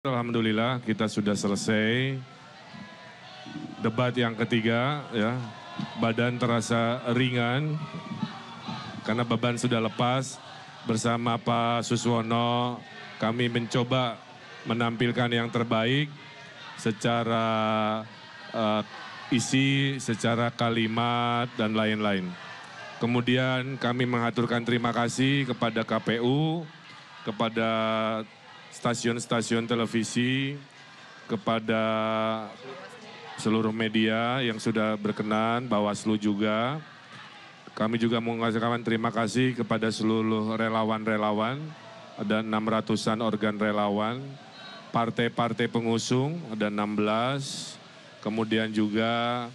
Alhamdulillah kita sudah selesai debat yang ketiga ya. Badan terasa ringan karena beban sudah lepas. Bersama Pak Suswono kami mencoba menampilkan yang terbaik secara isi, secara kalimat dan lain-lain. Kemudian kami mengaturkan terima kasih kepada KPU, kepada stasiun-stasiun televisi, kepada seluruh media yang sudah berkenan, Bawaslu juga. Kami juga mengucapkan terima kasih kepada seluruh relawan-relawan, ada 600-an organ relawan, partai-partai pengusung, ada 16, kemudian juga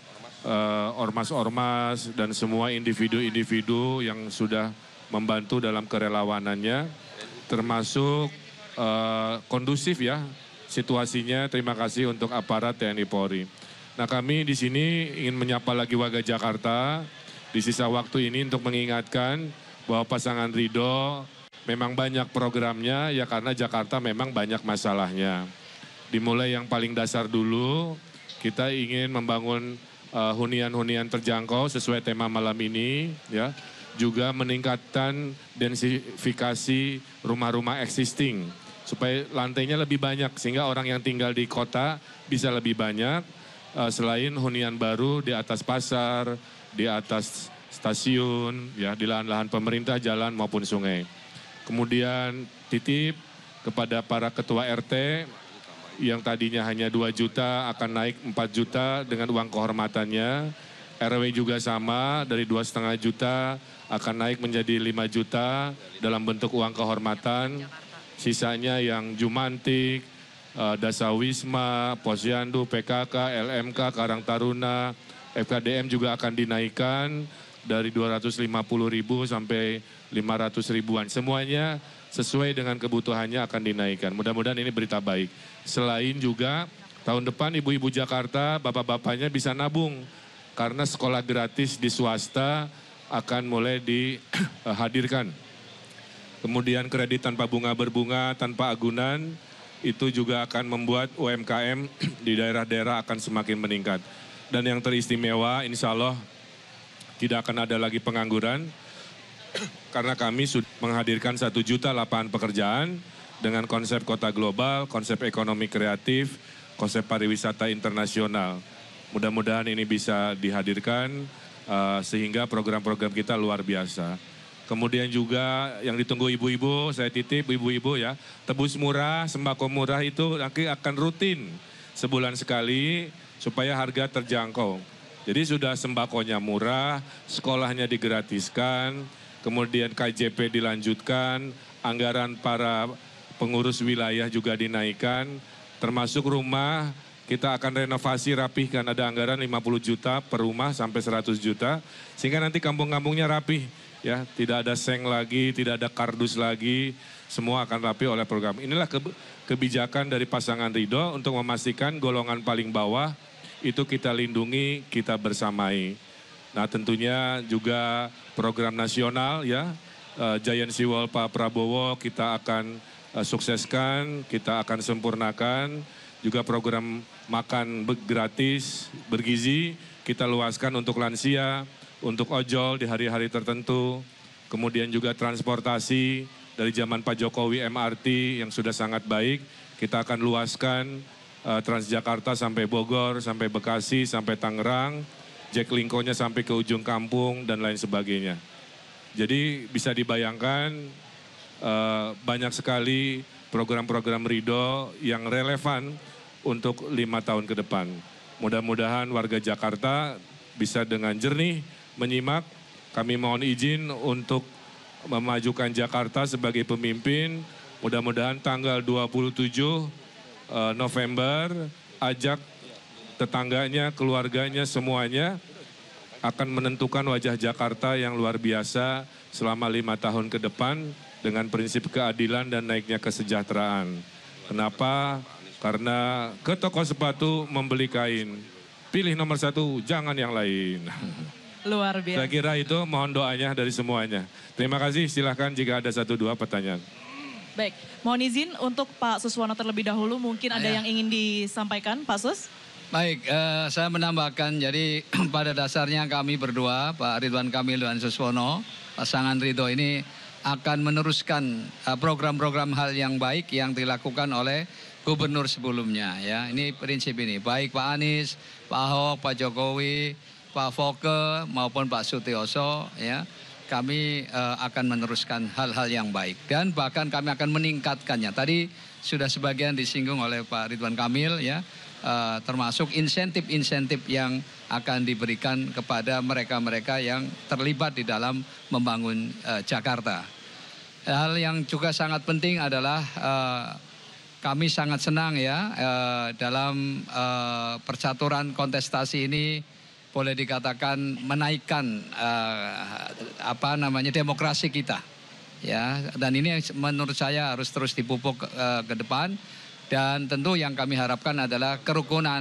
ormas-ormas dan semua individu-individu yang sudah membantu dalam kerelawanannya, termasuk kondusif ya situasinya. Terima kasih untuk aparat TNI Polri. Nah, kami di sini ingin menyapa lagi warga Jakarta di sisa waktu ini untuk mengingatkan bahwa pasangan Ridho memang banyak programnya ya, karena Jakarta memang banyak masalahnya. Dimulai yang paling dasar dulu, kita ingin membangun hunian-hunian terjangkau sesuai tema malam ini ya. Juga meningkatkan densifikasi rumah-rumah existing supaya lantainya lebih banyak sehingga orang yang tinggal di kota bisa lebih banyak, selain hunian baru di atas pasar, di atas stasiun, ya di lahan-lahan pemerintah, jalan maupun sungai. Kemudian titip kepada para ketua RT yang tadinya hanya 2 juta akan naik 4 juta dengan uang kehormatannya. RW juga sama, dari 2,5 juta akan naik menjadi 5 juta dalam bentuk uang kehormatan. Sisanya yang Jumantik, Dasawisma, Posyandu, PKK, LMK, Karang Taruna, FKDM juga akan dinaikkan dari 250.000 sampai 500.000-an. Semuanya sesuai dengan kebutuhannya akan dinaikkan. Mudah-mudahan ini berita baik. Selain juga tahun depan ibu-ibu Jakarta, bapak-bapaknya bisa nabung. Karena sekolah gratis di swasta akan mulai dihadirkan. Kemudian kredit tanpa bunga berbunga, tanpa agunan, itu juga akan membuat UMKM di daerah-daerah akan semakin meningkat. Dan yang teristimewa, insya Allah tidak akan ada lagi pengangguran, karena kami sudah menghadirkan 1 juta lapangan pekerjaan dengan konsep kota global, konsep ekonomi kreatif, konsep pariwisata internasional. Mudah-mudahan ini bisa dihadirkan sehingga program-program kita luar biasa. Kemudian juga yang ditunggu ibu-ibu, saya titip ibu-ibu ya, tebus murah, sembako murah itu nanti akan rutin sebulan sekali supaya harga terjangkau. Jadi sudah sembakonya murah, sekolahnya digratiskan, kemudian KJP dilanjutkan, anggaran para pengurus wilayah juga dinaikkan, termasuk rumah kita akan renovasi rapihkan, ada anggaran 50 juta per rumah sampai 100 juta, sehingga nanti kampung-kampungnya rapih. Ya, tidak ada seng lagi, tidak ada kardus lagi, semua akan rapi oleh program. Inilah kebijakan dari pasangan Ridho untuk memastikan golongan paling bawah itu kita lindungi, kita bersamai. Nah, tentunya juga program nasional ya, Giant Sea Wall Pak Prabowo kita akan sukseskan, kita akan sempurnakan. Juga program makan gratis, bergizi, kita luaskan untuk lansia, untuk ojol di hari-hari tertentu, kemudian juga transportasi dari zaman Pak Jokowi MRT yang sudah sangat baik, kita akan luaskan Transjakarta sampai Bogor, sampai Bekasi, sampai Tangerang, Jaklingko-nya sampai ke ujung kampung dan lain sebagainya. Jadi bisa dibayangkan banyak sekali program-program Ridho yang relevan untuk 5 tahun ke depan. Mudah-mudahan warga Jakarta bisa dengan jernih menyimak. Kami mohon izin untuk memajukan Jakarta sebagai pemimpin. Mudah-mudahan tanggal 27 November ajak tetangganya, keluarganya, semuanya akan menentukan wajah Jakarta yang luar biasa selama 5 tahun ke depan dengan prinsip keadilan dan naiknya kesejahteraan. Kenapa? Karena ke toko sepatu membeli kain, pilih nomor 1, jangan yang lain. Luar biasa. Saya kira itu mohon doanya dari semuanya. Terima kasih, silahkan jika ada 1-2 pertanyaan. Baik, mohon izin untuk Pak Suswono terlebih dahulu. Mungkin ada yang ingin disampaikan, Pak Sus? Baik, saya menambahkan, jadi pada dasarnya kami berdua, Pak Ridwan Kamil dan Suswono, pasangan Ridho ini akan meneruskan program-program hal yang baik yang dilakukan oleh gubernur sebelumnya. Ya, ini prinsip ini, baik Pak Anies, Pak Ahok, Pak Jokowi, Pak Foke maupun Pak Sutioso, ya. Kami akan meneruskan hal-hal yang baik dan bahkan kami akan meningkatkannya. Tadi sudah sebagian disinggung oleh Pak Ridwan Kamil, ya, termasuk insentif-insentif yang akan diberikan kepada mereka-mereka yang terlibat di dalam membangun Jakarta. Hal yang juga sangat penting adalah kami sangat senang, ya, dalam percaturan kontestasi ini boleh dikatakan menaikkan demokrasi kita, ya, dan ini menurut saya harus terus dipupuk ke depan. Dan tentu yang kami harapkan adalah kerukunan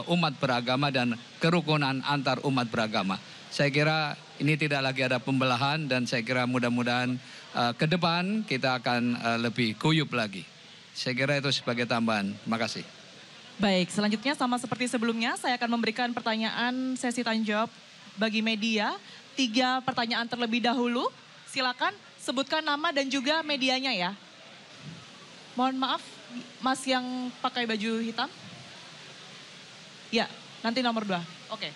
umat beragama dan kerukunan antar umat beragama. Saya kira ini tidak lagi ada pembelahan dan saya kira mudah-mudahan ke depan kita akan lebih guyup lagi. Saya kira itu sebagai tambahan. Terima kasih. Baik, selanjutnya sama seperti sebelumnya, saya akan memberikan pertanyaan sesi tanya jawab bagi media. 3 pertanyaan terlebih dahulu. Silakan sebutkan nama dan juga medianya, ya. Mohon maaf, Mas yang pakai baju hitam. Ya, nanti nomor 2. Oke.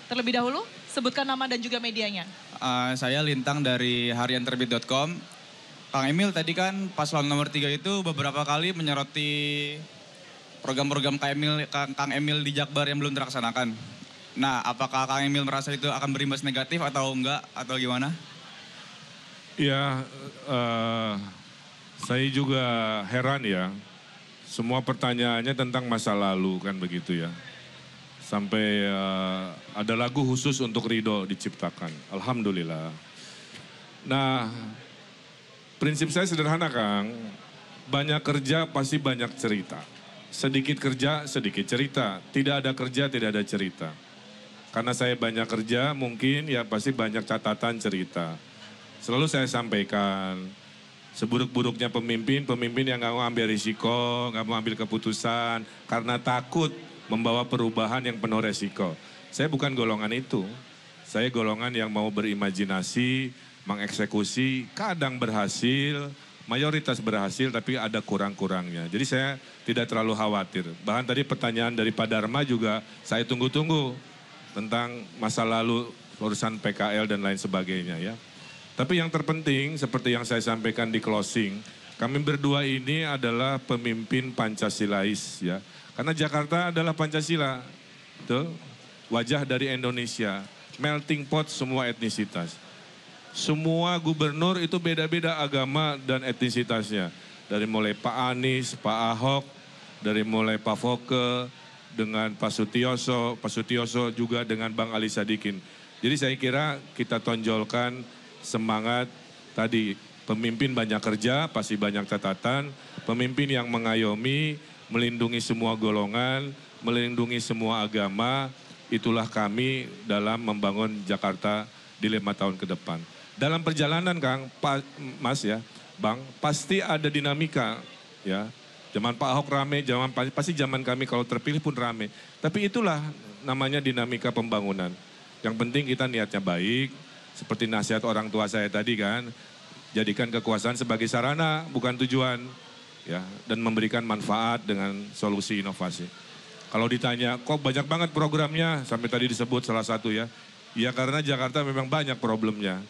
Terlebih dahulu, sebutkan nama dan juga medianya. Saya Lintang dari harianterbit.com. Kang Emil tadi kan paslon nomor 3 itu beberapa kali menyoroti program-program Kang Emil di Jakbar yang belum terlaksanakan. Nah, apakah Kang Emil merasa itu akan berimbas negatif atau enggak, atau gimana? Ya, saya juga heran ya. Semua pertanyaannya tentang masa lalu kan begitu ya. Sampai ada lagu khusus untuk Ridho diciptakan. Alhamdulillah. Nah, prinsip saya sederhana, Kang. Banyak kerja pasti banyak cerita. Sedikit kerja, sedikit cerita. Tidak ada kerja, tidak ada cerita. Karena saya banyak kerja, mungkin ya pasti banyak catatan cerita. Selalu saya sampaikan, seburuk-buruknya pemimpin yang gak mau ambil risiko, gak mau ambil keputusan, karena takut membawa perubahan yang penuh resiko. Saya bukan golongan itu. Saya golongan yang mau berimajinasi, mengeksekusi, kadang berhasil, mayoritas berhasil tapi ada kurang-kurangnya. Jadi saya tidak terlalu khawatir. Bahkan tadi pertanyaan dari Pak Dharma juga saya tunggu-tunggu tentang masa lalu urusan PKL dan lain sebagainya, ya. Tapi yang terpenting seperti yang saya sampaikan di closing, kami berdua ini adalah pemimpin Pancasilais, ya. Karena Jakarta adalah Pancasila, betul? Wajah dari Indonesia, melting pot semua etnisitas. Semua gubernur itu beda-beda agama dan etnisitasnya. Dari mulai Pak Anies, Pak Ahok, dari mulai Pak Foke, dengan Pak Sutioso juga dengan Bang Ali Sadikin. Jadi saya kira kita tonjolkan semangat tadi, pemimpin banyak kerja, pasti banyak catatan, pemimpin yang mengayomi, melindungi semua golongan, melindungi semua agama, itulah kami dalam membangun Jakarta di 5 tahun ke depan. Dalam perjalanan, Kang, Mas ya, Bang, pasti ada dinamika, ya. Zaman Pak Ahok rame, pasti zaman kami kalau terpilih pun rame. Tapi itulah namanya dinamika pembangunan. Yang penting kita niatnya baik, seperti nasihat orang tua saya tadi kan, jadikan kekuasaan sebagai sarana, bukan tujuan, ya, dan memberikan manfaat dengan solusi inovasi. Kalau ditanya, kok banyak banget programnya, sampai tadi disebut salah satu ya, ya karena Jakarta memang banyak problemnya.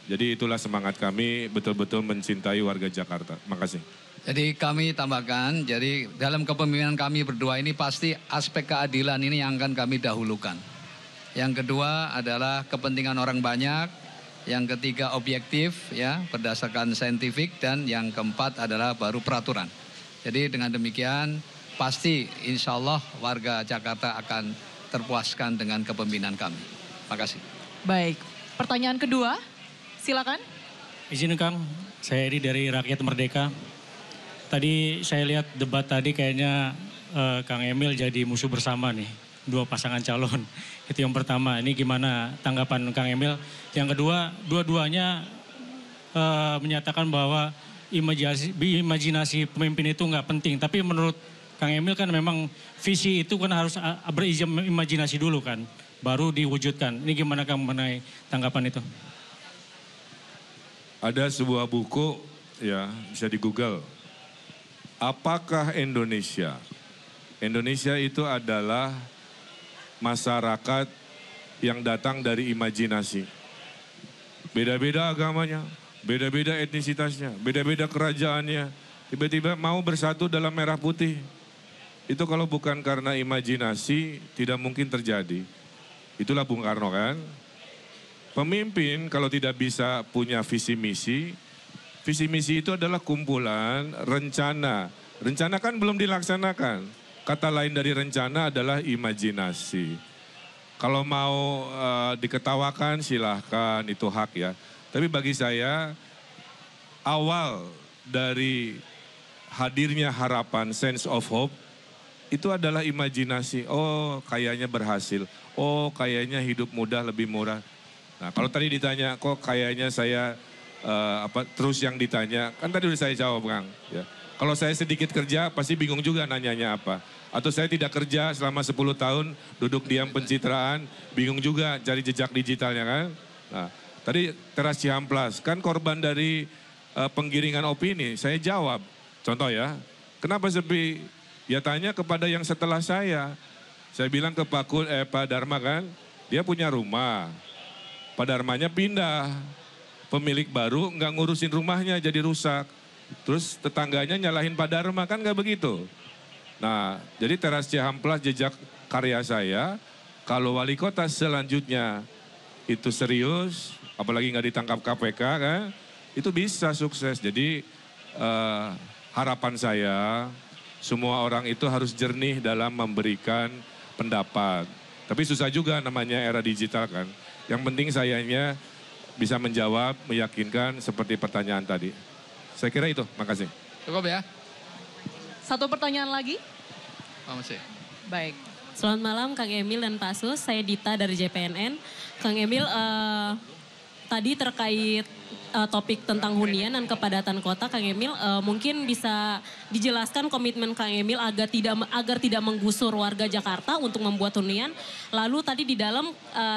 Jadi itulah semangat kami betul-betul mencintai warga Jakarta. Makasih. Jadi kami tambahkan, jadi dalam kepemimpinan kami berdua ini pasti aspek keadilan ini yang akan kami dahulukan. Yang kedua adalah kepentingan orang banyak, yang ketiga objektif ya berdasarkan saintifik, dan yang keempat adalah baru peraturan. Jadi dengan demikian pasti insya Allah warga Jakarta akan terpuaskan dengan kepemimpinan kami. Terima kasih. Baik, pertanyaan kedua, silakan. Izin Kang, saya Edi dari Rakyat Merdeka. Tadi saya lihat debat tadi kayaknya Kang Emil jadi musuh bersama nih, dua pasangan calon. Itu yang pertama, ini gimana tanggapan Kang Emil? Yang kedua, dua-duanya menyatakan bahwa imajinasi pemimpin itu nggak penting. Tapi menurut Kang Emil kan memang visi itu kan harus berimajinasi dulu kan, baru diwujudkan. Ini gimana Kang mengenai tanggapan itu? Ada sebuah buku ya bisa di Google. Apakah Indonesia? Indonesia itu adalah masyarakat yang datang dari imajinasi. Beda-beda agamanya, beda-beda etnisitasnya, beda-beda kerajaannya. Tiba-tiba mau bersatu dalam merah putih. Itu kalau bukan karena imajinasi tidak mungkin terjadi. Itulah Bung Karno kan. Pemimpin kalau tidak bisa punya visi misi itu adalah kumpulan rencana. Rencana kan belum dilaksanakan. Kata lain dari rencana adalah imajinasi. Kalau mau diketawakan silahkan, itu hak ya. Tapi bagi saya awal dari hadirnya harapan, sense of hope, itu adalah imajinasi. Oh kayaknya berhasil, oh kayaknya hidup mudah lebih murah. Nah kalau tadi ditanya kok kayaknya saya terus yang ditanya, kan tadi udah saya jawab Kang. Ya. Kalau saya sedikit kerja pasti bingung juga nanyanya apa. Atau saya tidak kerja selama 10 tahun, duduk diam pencitraan, bingung juga cari jejak digitalnya kan. Nah, tadi Teras Cihamplas, kan korban dari penggiringan opini, saya jawab. Contoh ya, kenapa sepi? Ya tanya kepada yang setelah saya. Saya bilang ke Pak Dharma kan, dia punya rumah. Pak Dharmanya pindah, pemilik baru nggak ngurusin rumahnya jadi rusak. Terus tetangganya nyalahin Pak Dharma, kan nggak begitu. Nah, jadi Teras Cihamplas jejak karya saya, kalau wali kota selanjutnya itu serius, apalagi nggak ditangkap KPK kan, itu bisa sukses. Jadi harapan saya, semua orang itu harus jernih dalam memberikan pendapat. Tapi susah juga namanya era digital kan. Yang penting sayanya bisa menjawab, meyakinkan seperti pertanyaan tadi. Saya kira itu, makasih. Cukup ya? Satu pertanyaan lagi. Masih. Baik. Selamat malam Kang Emil dan Pak Sus, saya Dita dari JPNN. Kang Emil, tadi terkait topik tentang hunian dan kepadatan kota, Kang Emil mungkin bisa dijelaskan komitmen Kang Emil agar tidak menggusur warga Jakarta untuk membuat hunian. Lalu tadi di dalam,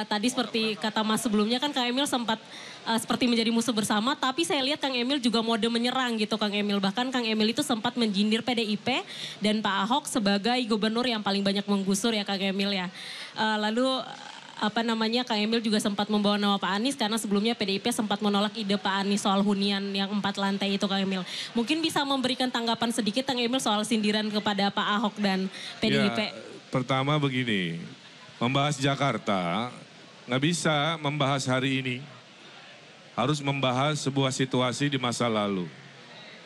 tadi seperti kata Mas sebelumnya kan Kang Emil sempat seperti menjadi musuh bersama, tapi saya lihat Kang Emil juga mode menyerang gitu Kang Emil. Bahkan Kang Emil itu sempat menjindir PDIP dan Pak Ahok sebagai gubernur yang paling banyak menggusur ya Kang Emil ya. Lalu Kang Emil juga sempat membawa nama Pak Anies karena sebelumnya PDIP sempat menolak ide Pak Anies soal hunian yang 4 lantai itu Kang Emil. Mungkin bisa memberikan tanggapan sedikit Kang Emil soal sindiran kepada Pak Ahok dan PDIP. Ya, pertama begini, membahas Jakarta nggak bisa membahas hari ini. Harus membahas sebuah situasi di masa lalu.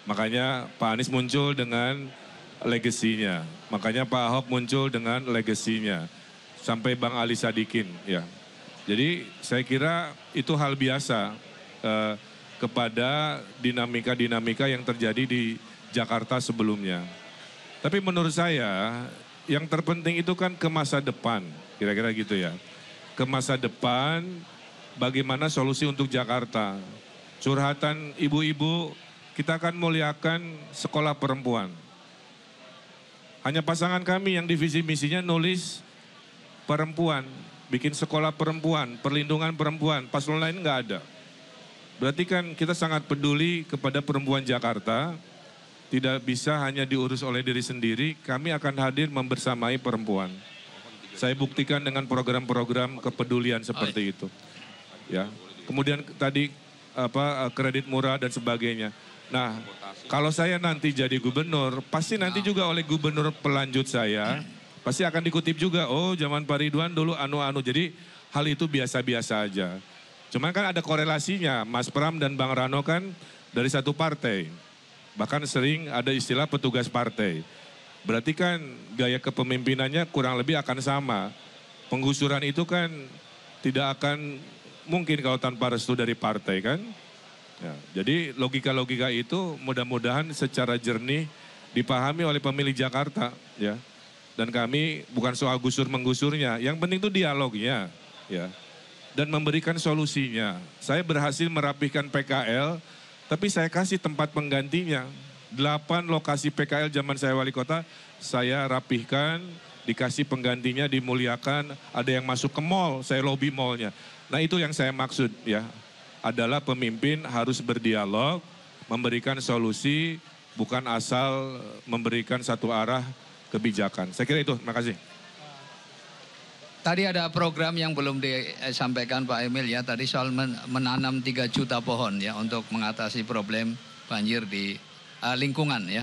Makanya Pak Anies muncul dengan legasinya. Makanya Pak Ahok muncul dengan legasinya. Sampai Bang Ali Sadikin ya. Jadi saya kira itu hal biasa kepada dinamika-dinamika yang terjadi di Jakarta sebelumnya. Tapi menurut saya yang terpenting itu kan ke masa depan. Kira-kira gitu ya. Ke masa depan bagaimana solusi untuk Jakarta. Curhatan ibu-ibu, kita akan muliakan sekolah perempuan. Hanya pasangan kami yang divisi misinya nulis perempuan, bikin sekolah perempuan, perlindungan perempuan, paslon lain nggak ada. Berarti kan kita sangat peduli kepada perempuan Jakarta, tidak bisa hanya diurus oleh diri sendiri, kami akan hadir membersamai perempuan. Saya buktikan dengan program-program kepedulian seperti itu. Ya, kemudian tadi kredit murah dan sebagainya. Nah, kalau saya nanti jadi gubernur, pasti nanti juga oleh gubernur pelanjut saya, pasti akan dikutip juga, oh zaman Pak Ridwan dulu anu-anu. Jadi hal itu biasa-biasa aja. Cuman kan ada korelasinya, Mas Pram dan Bang Rano kan dari satu partai. Bahkan sering ada istilah petugas partai. Berarti kan gaya kepemimpinannya kurang lebih akan sama. Penggusuran itu kan tidak akan mungkin kalau tanpa restu dari partai kan. Ya, jadi logika-logika itu mudah-mudahan secara jernih dipahami oleh pemilih Jakarta. Ya. Dan kami bukan soal gusur-menggusurnya, yang penting itu dialognya. Ya. Dan memberikan solusinya. Saya berhasil merapihkan PKL Tapi saya kasih tempat penggantinya. 8 lokasi PKL zaman saya wali kota, saya rapihkan, dikasih penggantinya, dimuliakan. Ada yang masuk ke mall, saya lobby mallnya. Nah itu yang saya maksud ya. Adalah pemimpin harus berdialog, memberikan solusi, bukan asal memberikan satu arah kebijakan. Saya kira itu, terima kasih. Tadi ada program yang belum disampaikan Pak Emil ya, tadi soal menanam 3 juta pohon ya untuk mengatasi problem banjir di lingkungan ya,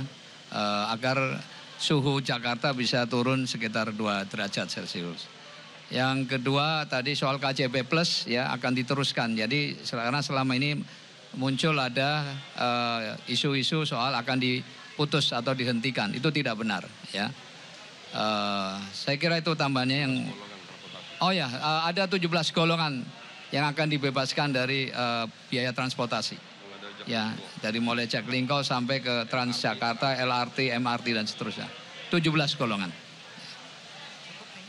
agar suhu Jakarta bisa turun sekitar 2 derajat Celcius. Yang kedua tadi soal KJP Plus ya akan diteruskan, jadi karena selama ini muncul ada isu-isu soal akan diputus atau dihentikan, itu tidak benar ya. Saya kira itu tambahannya yang... Oh ya, ada 17 golongan yang akan dibebaskan dari biaya transportasi. Ya, dari mulai Jaklingko sampai ke Transjakarta, LRT, MRT dan seterusnya. 17 golongan.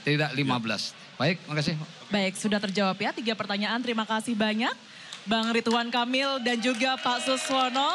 Tidak 15. Baik, makasih. Baik, sudah terjawab ya 3 pertanyaan. Terima kasih banyak Bang Ridwan Kamil dan juga Pak Suswono.